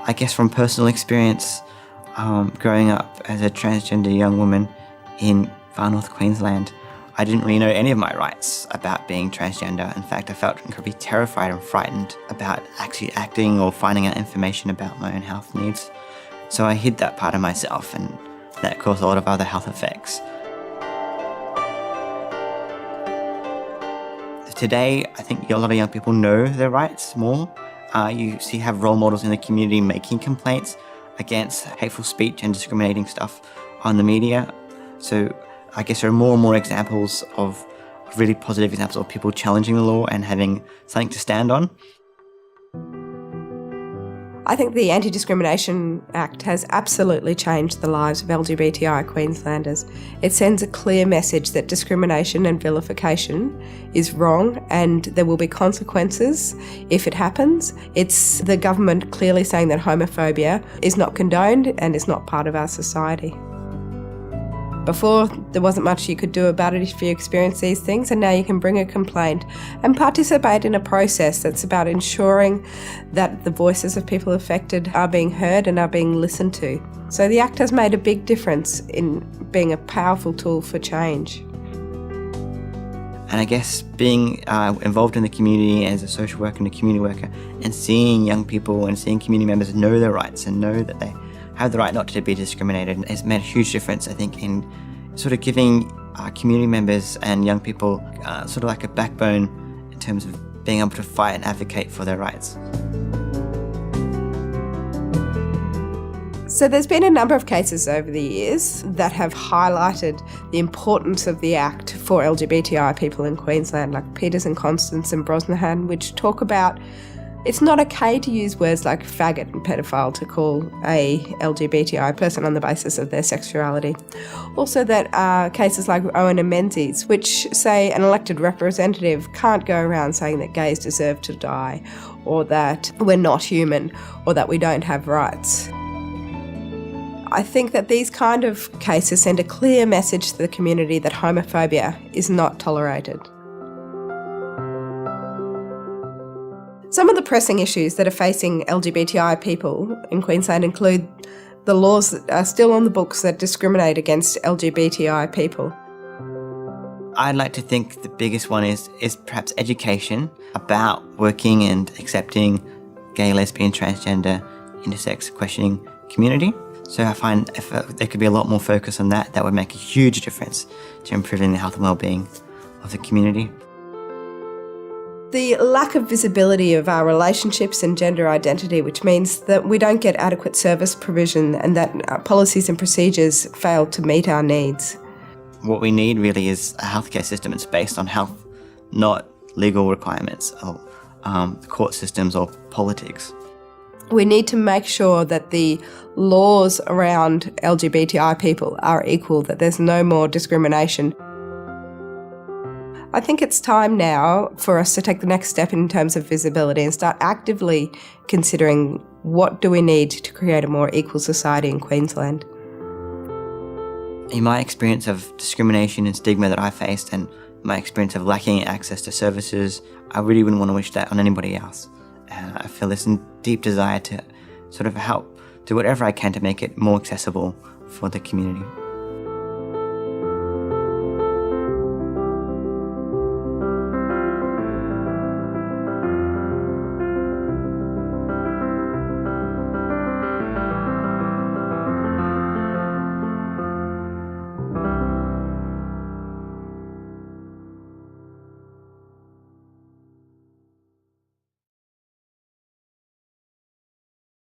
I guess from personal experience, growing up as a transgender young woman in far north Queensland, I didn't really know any of my rights about being transgender. In fact, I felt incredibly terrified and frightened about actually acting or finding out information about my own health needs. So I hid that part of myself, and that caused a lot of other health effects. Today, I think a lot of young people know their rights more. You have role models in the community making complaints against hateful speech and discriminating stuff on the media. So I guess there are more and more examples of really positive examples of people challenging the law and having something to stand on. I think the Anti-Discrimination Act has absolutely changed the lives of LGBTI Queenslanders. It sends a clear message that discrimination and vilification is wrong and there will be consequences if it happens. It's the government clearly saying that homophobia is not condoned and is not part of our society. Before, there wasn't much you could do about it if you experienced these things, and now you can bring a complaint and participate in a process that's about ensuring that the voices of people affected are being heard and are being listened to. So the Act has made a big difference in being a powerful tool for change. And I guess being involved in the community as a social worker and a community worker, and seeing young people and seeing community members know their rights and know that they have the right not to be discriminated has made a huge difference, I think, in sort of giving community members and young people sort of like a backbone in terms of being able to fight and advocate for their rights. So there's been a number of cases over the years that have highlighted the importance of the Act for LGBTI people in Queensland, like Peters and Constance and Brosnahan, which talk about it's not okay to use words like faggot and pedophile to call a LGBTI person on the basis of their sexuality. Also that cases like Owen and Menzies, which say an elected representative can't go around saying that gays deserve to die, or that we're not human, or that we don't have rights. I think that these kind of cases send a clear message to the community that homophobia is not tolerated. Some of the pressing issues that are facing LGBTI people in Queensland include the laws that are still on the books that discriminate against LGBTI people. I'd like to think the biggest one is perhaps education about working and accepting gay, lesbian, transgender, intersex questioning community. So I find if there could be a lot more focus on that, that would make a huge difference to improving the health and well-being of the community. The lack of visibility of our relationships and gender identity, which means that we don't get adequate service provision and that policies and procedures fail to meet our needs. What we need really is a healthcare system that's based on health, not legal requirements or court systems or politics. We need to make sure that the laws around LGBTI people are equal, that there's no more discrimination. I think it's time now for us to take the next step in terms of visibility and start actively considering what do we need to create a more equal society in Queensland. In my experience of discrimination and stigma that I faced, and my experience of lacking access to services, I really wouldn't want to wish that on anybody else. I feel this deep desire to sort of help do whatever I can to make it more accessible for the community.